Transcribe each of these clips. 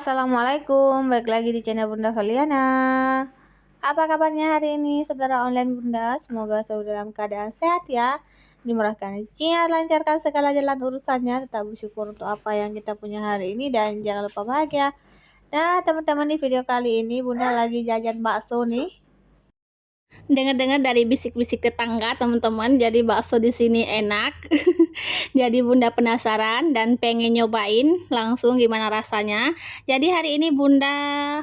Assalamualaikum, balik lagi di channel Bunda Valiana. Apa kabarnya hari ini saudara online Bunda? Semoga selalu dalam keadaan sehat ya, dimurahkan rezekinya, lancarkan segala jalan urusannya, tetap bersyukur untuk apa yang kita punya hari ini dan jangan lupa bahagia. Nah teman-teman, di video kali ini Bunda lagi jajan bakso nih. Dengar-dengar dari bisik-bisik tetangga teman-teman, jadi bakso di sini enak. Jadi Bunda penasaran dan pengen nyobain langsung gimana rasanya. Jadi hari ini Bunda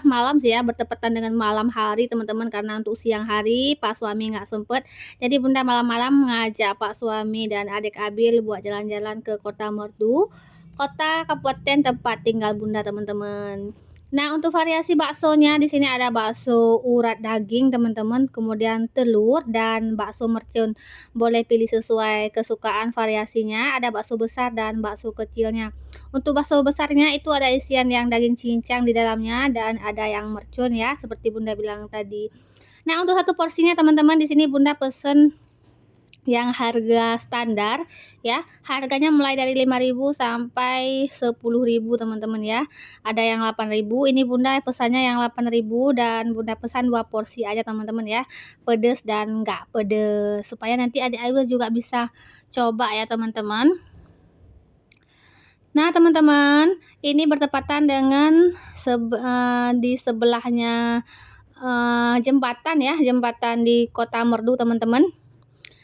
malam sih ya, bertepatan dengan malam hari teman-teman, karena untuk siang hari Pak suami nggak sempet. Jadi Bunda malam-malam ngajak Pak suami dan adik Abil buat jalan-jalan ke Kota Merdu, kota kabupaten tempat tinggal Bunda teman-teman. Nah, untuk variasi baksonya di sini ada bakso urat daging, teman-teman, kemudian telur dan bakso mercon. Boleh pilih sesuai kesukaan variasinya. Ada bakso besar dan bakso kecilnya. Untuk bakso besarnya itu ada isian yang daging cincang di dalamnya dan ada yang mercon ya, seperti Bunda bilang tadi. Nah, untuk satu porsinya teman-teman di sini Bunda pesen yang harga standar ya, harganya mulai dari 5.000 sampai 10.000 teman-teman ya. Ada yang 8.000, ini Bunda pesannya yang 8.000 dan Bunda pesan 2 porsi aja teman-teman ya, pedes dan enggak pedes, supaya nanti adik-adik juga bisa coba ya teman-teman. Nah teman-teman, ini bertepatan dengan di sebelahnya jembatan ya, jembatan di Kota Merdu teman-teman.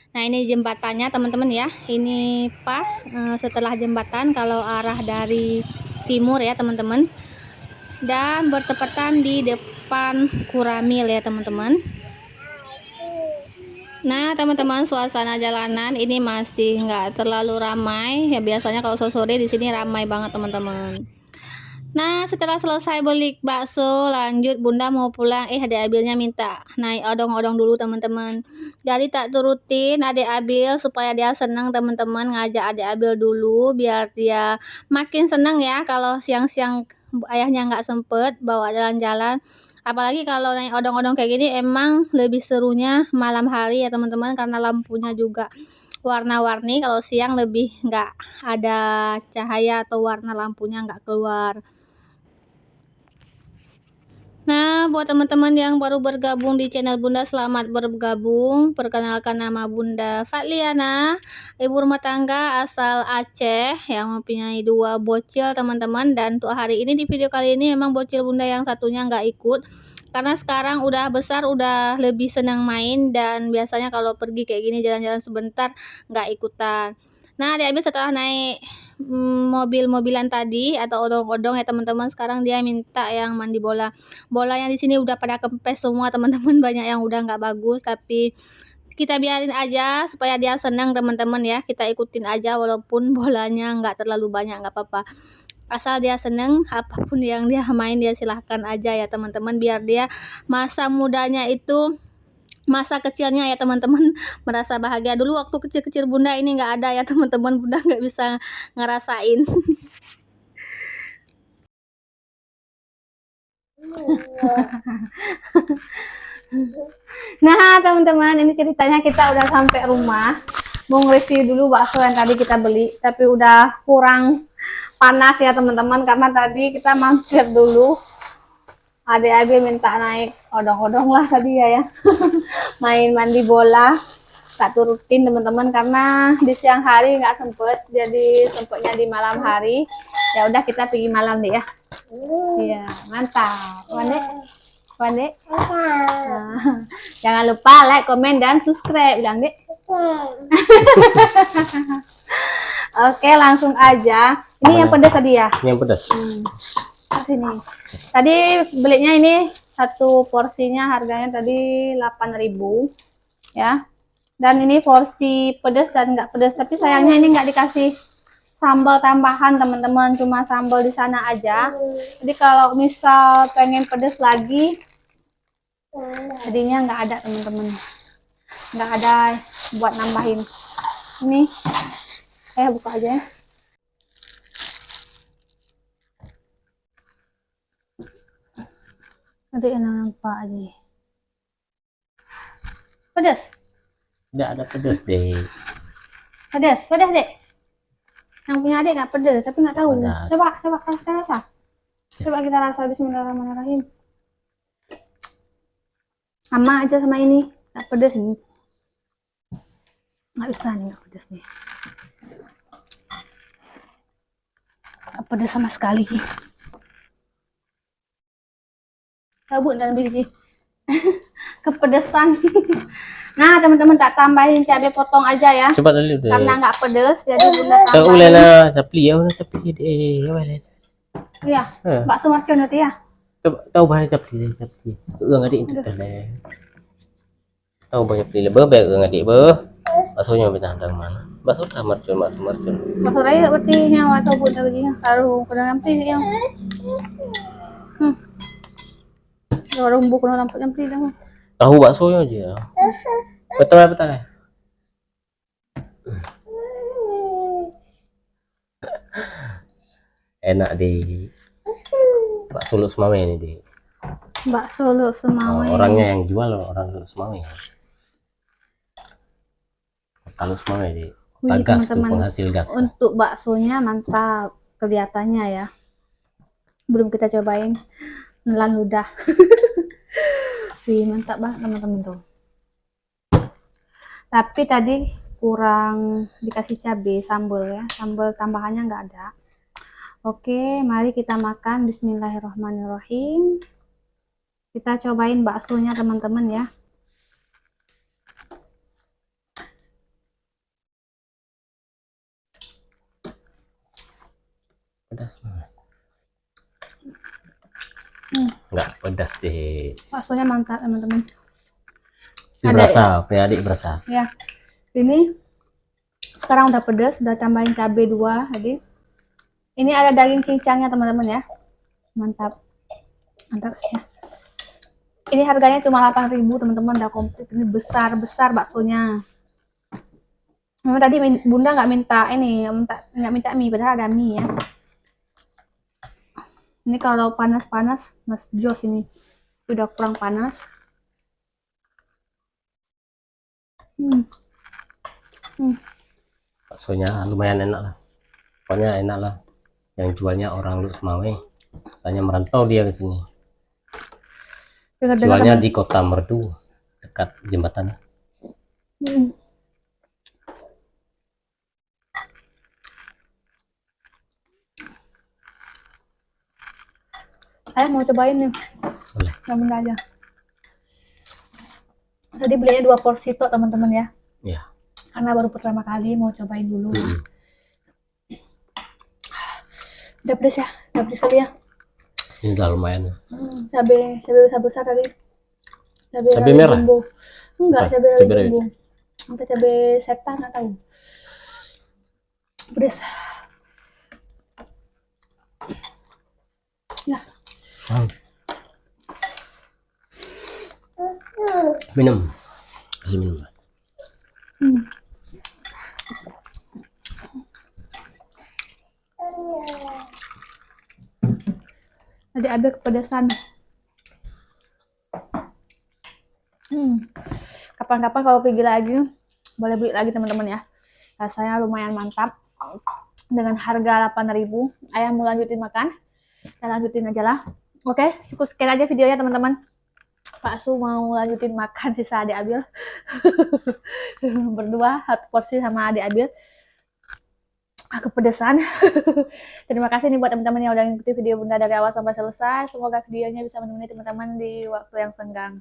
Nah ini jembatannya teman-teman ya, ini pas setelah jembatan kalau arah dari timur ya teman-teman, dan bertepatan di depan Kuramil ya teman-teman. Nah teman-teman, suasana jalanan ini masih nggak terlalu ramai ya, biasanya kalau sore-sore di sini ramai banget teman-teman. Nah setelah selesai beli bakso lanjut Bunda mau pulang, adik Abilnya minta naik odong-odong dulu teman-teman. Jadi tak turutin adik Abil supaya dia senang teman-teman, ngajak adik Abil dulu biar dia makin senang ya kalau siang-siang ayahnya nggak sempet bawa jalan-jalan. Apalagi kalau naik odong-odong kayak gini emang lebih serunya malam hari ya teman-teman, karena lampunya juga warna-warni. Kalau siang lebih nggak ada cahaya atau warna lampunya nggak keluar. Nah, buat teman-teman yang baru bergabung di channel Bunda, selamat bergabung. Perkenalkan, nama Bunda Valiana, ibu rumah tangga asal Aceh yang mempunyai 2 bocil teman-teman. Dan untuk hari ini di video kali ini memang bocil Bunda yang satunya nggak ikut, karena sekarang udah besar, udah lebih senang main, dan biasanya kalau pergi kayak gini jalan-jalan sebentar nggak ikutan. Nah, adik setelah naik mobil-mobilan tadi atau odong-odong ya teman-teman, sekarang dia minta yang mandi bola. Bolanya di sini udah pada kempes semua teman-teman, banyak yang udah nggak bagus, tapi kita biarin aja supaya dia senang teman-teman ya. Kita ikutin aja walaupun bolanya nggak terlalu banyak, nggak apa-apa. Asal dia seneng, apapun yang dia main dia silahkan aja ya teman-teman, biar dia masa mudanya itu, masa kecilnya ya teman-teman, merasa bahagia. Dulu waktu kecil-kecil Bunda ini nggak ada ya teman-teman, Bunda nggak bisa ngerasain. Nah teman-teman, ini ceritanya kita udah sampai rumah, mau nge-review dulu bakso yang tadi kita beli, tapi udah kurang panas ya teman-teman, karena tadi kita mampir dulu. Adik-adik minta naik odong-odong lah tadi ya main mandi bola, tak turutin teman-teman karena di siang hari nggak sempet, jadi sempetnya di malam hari. Ya udah kita pergi malam deh ya. Iya mantap Wande. Jangan lupa like, komen, dan subscribe, bilang deh. Oke langsung aja, ini yang pedas tadi ya, yang pedas. Sini. Tadi belinya ini satu porsinya harganya tadi 8.000 ya. Dan ini porsi pedas dan enggak pedas, tapi sayangnya ini enggak dikasih sambal tambahan teman-teman, cuma sambal di sana aja. Jadi kalau misal pengen pedas lagi jadinya enggak ada teman-teman. Enggak ada buat nambahin. Ini saya buka aja ya. Ada yang nampak aja. Pedas? Enggak ada pedas deh. Pedas deh. Yang punya adik nggak pedas, tapi nggak tahu. Pedas. Coba rasa. Coba kita rasa. Bismillahirrahmanirrahim. Sama aja sama ini, nggak pedes nih. Nggak bisa nih, nggak pedes nih. Nggak pedes sama sekali. Cabut dan biji. Kepedesan. Nah, teman-teman tak tambahin cabai potong aja ya. Coba dulu deh. Karena nggak pedes, jadi bunda Tahu tambahin. lena sapi ya, udah sapi deh. Ya boleh. Iya, bakso marcon nanti ya. Tahu bahasa sapi deh sapi. Enggak ada itu teh. Tahu banyak pilih bebek enggak di be. Baksonya betah dari mana? Bakso marcun. Bakso raya berarti yang bakso bunda lagi taruh kena nampi yang. Taruh bumbu kena nampi dah. Tahu baksonya aja. Betul. Enak di bakso Lus Mame ini di. Bakso lu semau. Orangnya yang jual orang Lus Mame. Kota Lus Mame di. Kota gas tuh penghasil gas. Untuk baksonya mantap kelihatannya ya. Belum kita cobain, nelan ludah. Wih, mantap banget teman-teman tuh. Tapi tadi kurang dikasih cabai sambal ya, sambal tambahannya nggak ada. Oke, mari kita makan. Bismillahirrahmanirrahim. Kita cobain baksonya teman-teman ya. Pedas banget. Nggak pedas deh. Baksonya mantap teman-teman. Berasa, punya adik berasa. Ya, ini sekarang udah pedas, udah tambahin cabai 2 tadi. Ini ada daging cincangnya teman-teman ya. Mantap. Mantap ya. Ini harganya cuma 8.000 teman-teman, udah komplit. Ini besar baksonya. Memang tadi bunda nggak minta ini, nggak minta mie, padahal ada mie ya. Ini kalau panas-panas, Mas Jos ini udah kurang panas. Baksonya lumayan enak lah. Pokoknya enak lah. Yang jualnya orang Lus Mame. Tanya merantau dia ke sini. Jualnya di Kota Merdu, dekat jembatan. Saya mau cobain nih. Boleh. Namun aja. Tadi belinya 2 porsi tok teman-teman ya. Iya. Karena baru pertama kali mau cobain dulu. Udah pedes ya, udah pedes kali ya. Ini udah lumayan ya. Cabai besar tadi. Cabai merah. Jumbo. Enggak, cabai jumbo. Entah cabai setan nggak tahu. Pedes. Ya. Minum. Kasih minum. Tadi ada kepedesan. Kapan-kapan kalau pergi lagi boleh beli lagi teman-teman ya. Rasanya lumayan mantap. Dengan harga 8.000, ayah mau lanjutin makan. Kita lanjutin aja lah. Oke, sekian aja videonya teman-teman. Pak Su mau lanjutin makan, sisa adik Abil. Berdua, 1 porsi sama adik Abil. Kepedesan. Terima kasih nih buat teman-teman yang udah ngikutin video bunda dari awal sampai selesai. Semoga videonya bisa menemani teman-teman di waktu yang senggang.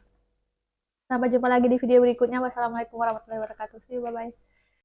Sampai jumpa lagi di video berikutnya. Wassalamualaikum warahmatullahi wabarakatuh. See you, bye-bye.